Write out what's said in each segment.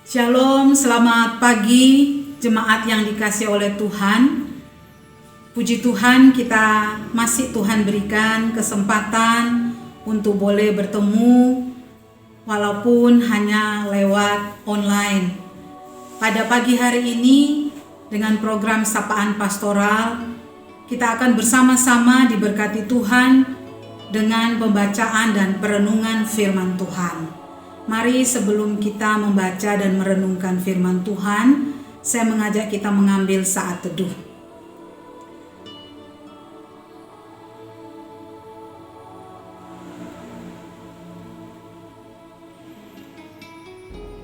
Shalom, selamat pagi jemaat yang dikasihi oleh Tuhan. Puji Tuhan, kita masih Tuhan berikan kesempatan untuk boleh bertemu walaupun hanya lewat online. Pada pagi hari ini dengan program Sapaan Pastoral, kita akan bersama-sama diberkati Tuhan dengan pembacaan dan perenungan firman Tuhan. Mari sebelum kita membaca dan merenungkan firman Tuhan, saya mengajak kita mengambil saat teduh.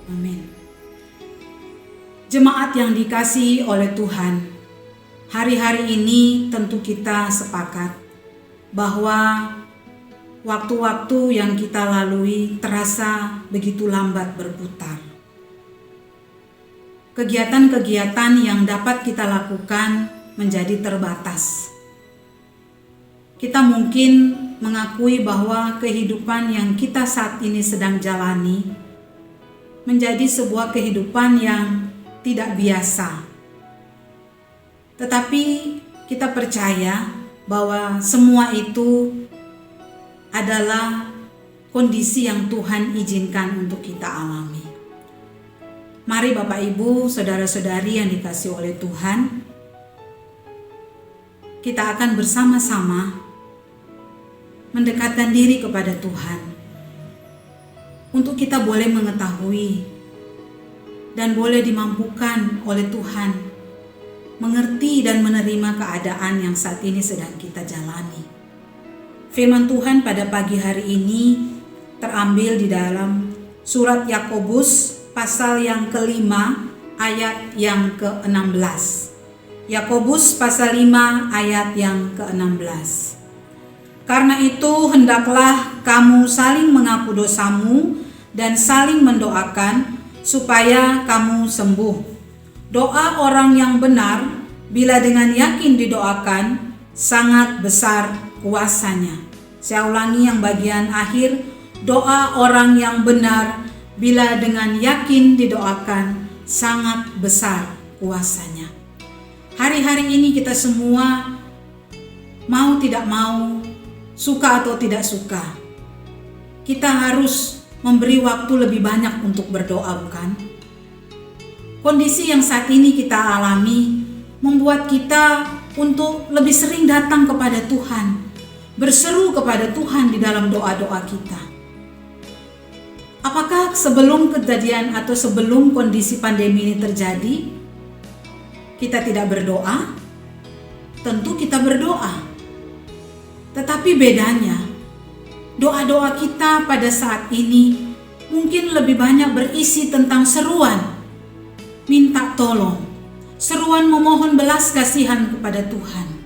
Amin. Jemaat yang dikasihi oleh Tuhan, hari-hari ini tentu kita sepakat bahwa waktu-waktu yang kita lalui terasa begitu lambat berputar. Kegiatan-kegiatan yang dapat kita lakukan menjadi terbatas. Kita mungkin mengakui bahwa kehidupan yang kita saat ini sedang jalani menjadi sebuah kehidupan yang tidak biasa. Tetapi kita percaya bahwa semua itu adalah kondisi yang Tuhan izinkan untuk kita alami. Mari Bapak Ibu, saudara-saudari yang dikasihi oleh Tuhan, kita akan bersama-sama mendekatkan diri kepada Tuhan untuk kita boleh mengetahui dan boleh dimampukan oleh Tuhan mengerti dan menerima keadaan yang saat ini sedang kita jalani. Firman Tuhan pada pagi hari ini terambil di dalam surat Yakobus pasal yang kelima ayat yang ke-16. Yakobus pasal 5 ayat yang ke-16. Karena itu hendaklah kamu saling mengaku dosamu dan saling mendoakan supaya kamu sembuh. Doa orang yang benar bila dengan yakin didoakan sangat besar kuasanya. Saya ulangi yang bagian akhir, doa orang yang benar bila dengan yakin didoakan sangat besar kuasanya. Hari-hari ini kita semua mau tidak mau, suka atau tidak suka, kita harus memberi waktu lebih banyak untuk berdoa, bukan? Kondisi yang saat ini kita alami membuat kita untuk lebih sering datang kepada Tuhan, berseru kepada Tuhan di dalam doa-doa kita. Apakah sebelum kejadian atau sebelum kondisi pandemi ini terjadi, kita tidak berdoa? Tentu kita berdoa. Tetapi bedanya, doa-doa kita pada saat ini mungkin lebih banyak berisi tentang seruan, minta tolong, seruan memohon belas kasihan kepada Tuhan.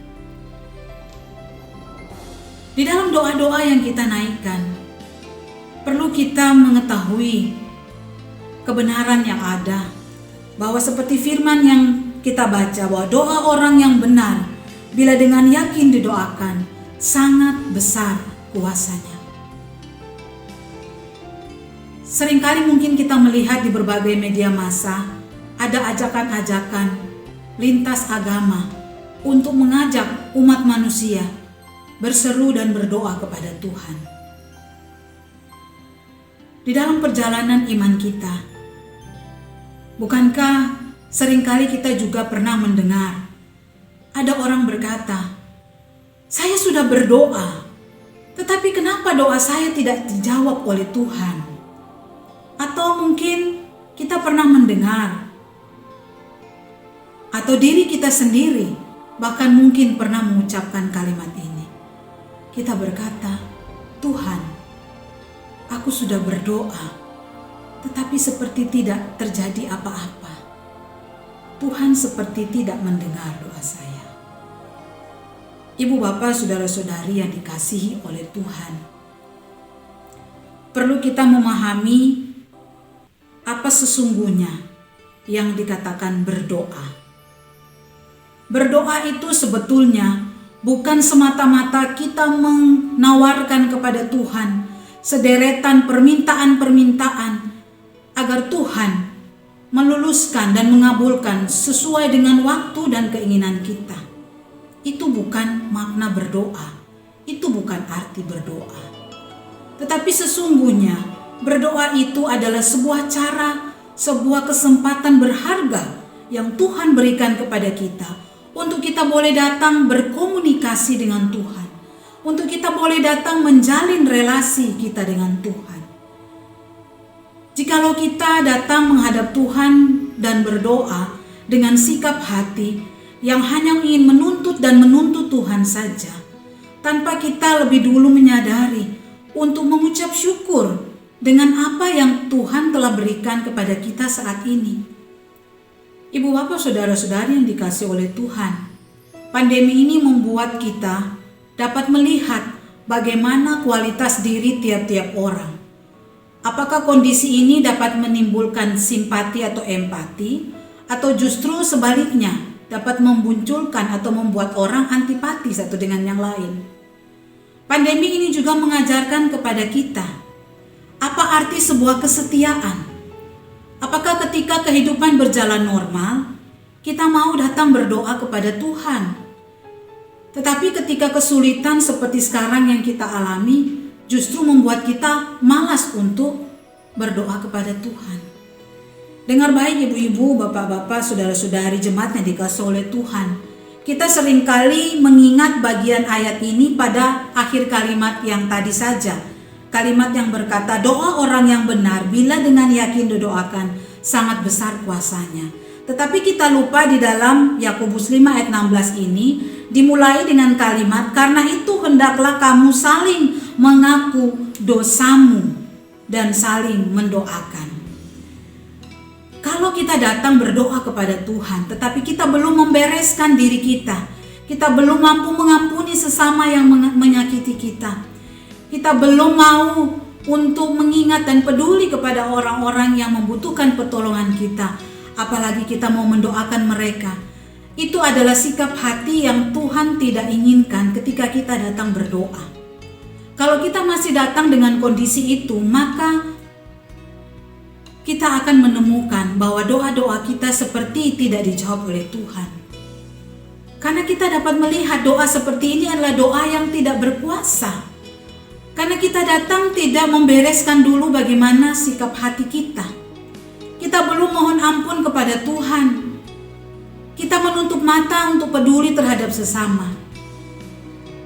Di dalam doa-doa yang kita naikkan, perlu kita mengetahui kebenaran yang ada, bahwa seperti firman yang kita baca, bahwa doa orang yang benar bila dengan yakin didoakan sangat besar kuasanya. Seringkali mungkin kita melihat di berbagai media massa ada ajakan-ajakan lintas agama untuk mengajak umat manusia berseru dan berdoa kepada Tuhan. Di dalam perjalanan iman kita, bukankah seringkali kita juga pernah mendengar ada orang berkata, "Saya sudah berdoa, tetapi kenapa doa saya tidak dijawab oleh Tuhan?" Atau mungkin kita pernah mendengar, atau diri kita sendiri bahkan mungkin pernah mengucapkan kalimat ini. Kita berkata, "Tuhan, aku sudah berdoa, tetapi seperti tidak terjadi apa-apa. Tuhan seperti tidak mendengar doa saya." Ibu bapak saudara-saudari yang dikasihi oleh Tuhan, perlu kita memahami apa sesungguhnya yang dikatakan berdoa. Berdoa itu sebetulnya bukan semata-mata kita menawarkan kepada Tuhan sederetan permintaan-permintaan agar Tuhan meneruskan dan mengabulkan sesuai dengan waktu dan keinginan kita. Itu bukan makna berdoa, itu bukan arti berdoa. Tetapi sesungguhnya berdoa itu adalah sebuah cara, sebuah kesempatan berharga yang Tuhan berikan kepada kita untuk kita boleh datang berkomunikasi dengan Tuhan, untuk kita boleh datang menjalin relasi kita dengan Tuhan. Jikalau kita datang menghadap Tuhan dan berdoa dengan sikap hati yang hanya ingin menuntut dan menuntut Tuhan saja, tanpa kita lebih dulu menyadari untuk mengucap syukur dengan apa yang Tuhan telah berikan kepada kita saat ini. Ibu bapak saudara-saudari yang dikasihi oleh Tuhan, pandemi ini membuat kita dapat melihat bagaimana kualitas diri tiap-tiap orang. Apakah kondisi ini dapat menimbulkan simpati atau empati, atau justru sebaliknya dapat memunculkan atau membuat orang antipati satu dengan yang lain? Pandemi ini juga mengajarkan kepada kita apa arti sebuah kesetiaan. Apakah ketika kehidupan berjalan normal, kita mau datang berdoa kepada Tuhan? Tetapi ketika kesulitan seperti sekarang yang kita alami, justru membuat kita malas untuk berdoa kepada Tuhan. Dengar baik ibu-ibu, bapak-bapak, saudara-saudari jemaat yang dikasihi oleh Tuhan. Kita seringkali mengingat bagian ayat ini pada akhir kalimat yang tadi saja. Kalimat yang berkata, doa orang yang benar bila dengan yakin didoakan sangat besar kuasanya. Tetapi kita lupa di dalam Yakobus 5 ayat 16 ini dimulai dengan kalimat, karena itu hendaklah kamu saling mengaku dosamu dan saling mendoakan. Kalau kita datang berdoa kepada Tuhan, tetapi kita belum membereskan diri kita, kita belum mampu mengampuni sesama yang menyakiti kita, kita belum mau untuk mengingat dan peduli kepada orang-orang yang membutuhkan pertolongan kita, apalagi kita mau mendoakan mereka. Itu adalah sikap hati yang Tuhan tidak inginkan ketika kita datang berdoa. Kalau kita masih datang dengan kondisi itu, maka kita akan menemukan bahwa doa-doa kita seperti tidak dijawab oleh Tuhan. Karena kita dapat melihat doa seperti ini adalah doa yang tidak berkuasa. Karena kita datang tidak membereskan dulu bagaimana sikap hati kita. Kita belum mohon ampun kepada Tuhan. Kita menutup mata untuk peduli terhadap sesama.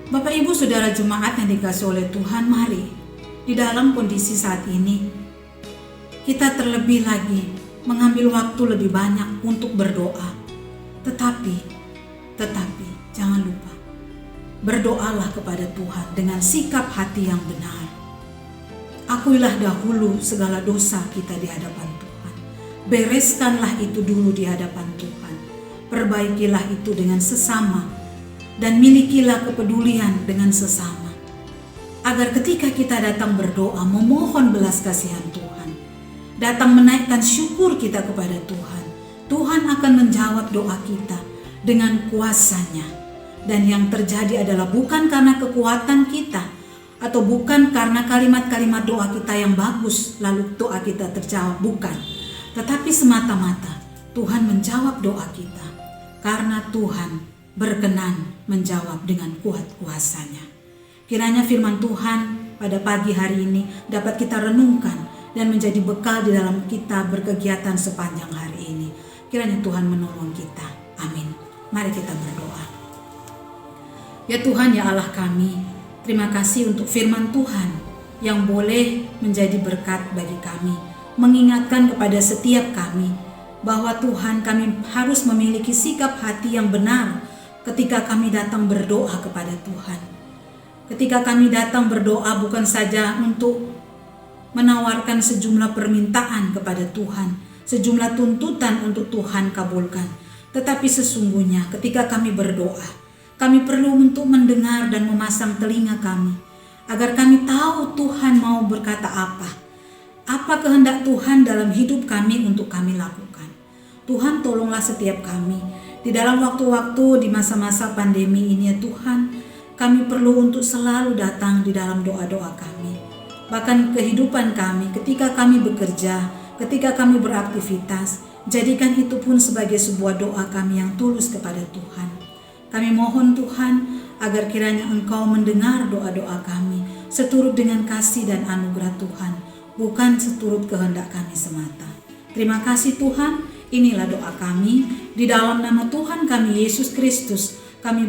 Bapak ibu saudara jemaat yang dikasihi oleh Tuhan, mari di dalam kondisi saat ini kita terlebih lagi mengambil waktu lebih banyak untuk berdoa. Tetapi jangan lupa, berdoalah kepada Tuhan dengan sikap hati yang benar. Akuilah dahulu segala dosa kita di hadapan Tuhan. Bereskanlah itu dulu di hadapan Tuhan. Perbaikilah itu dengan sesama dan milikilah kepedulian dengan sesama. Agar ketika kita datang berdoa memohon belas kasihan Tuhan, datang menaikkan syukur kita kepada Tuhan, Tuhan akan menjawab doa kita dengan kuasa-Nya. Dan yang terjadi adalah bukan karena kekuatan kita atau bukan karena kalimat-kalimat doa kita yang bagus lalu doa kita terjawab, bukan. Tetapi semata-mata Tuhan menjawab doa kita karena Tuhan berkenan menjawab dengan kuat kuasa-Nya. Kiranya firman Tuhan pada pagi hari ini dapat kita renungkan dan menjadi bekal di dalam kita berkegiatan sepanjang hari ini. Kiranya Tuhan menolong kita. Amin. Mari kita berdoa. Ya Tuhan, ya Allah kami, terima kasih untuk firman Tuhan yang boleh menjadi berkat bagi kami, mengingatkan kepada setiap kami bahwa Tuhan, kami harus memiliki sikap hati yang benar ketika kami datang berdoa kepada Tuhan. Ketika kami datang berdoa bukan saja untuk menawarkan sejumlah permintaan kepada Tuhan, sejumlah tuntutan untuk Tuhan kabulkan, tetapi sesungguhnya ketika kami berdoa, kami perlu untuk mendengar dan memasang telinga kami, agar kami tahu Tuhan mau berkata apa kehendak Tuhan dalam hidup kami untuk kami lakukan. Tuhan, tolonglah setiap kami di dalam waktu-waktu di masa-masa pandemi ini ya Tuhan. Kami perlu untuk selalu datang di dalam doa-doa kami. Bahkan kehidupan kami ketika kami bekerja, ketika kami beraktivitas, Jadikan itu pun sebagai sebuah doa kami yang tulus kepada Tuhan. Kami mohon Tuhan agar kiranya Engkau mendengar doa-doa kami seturut dengan kasih dan anugerah Tuhan, bukan seturut kehendak kami semata. Terima kasih Tuhan, inilah doa kami. Di dalam nama Tuhan kami Yesus Kristus kami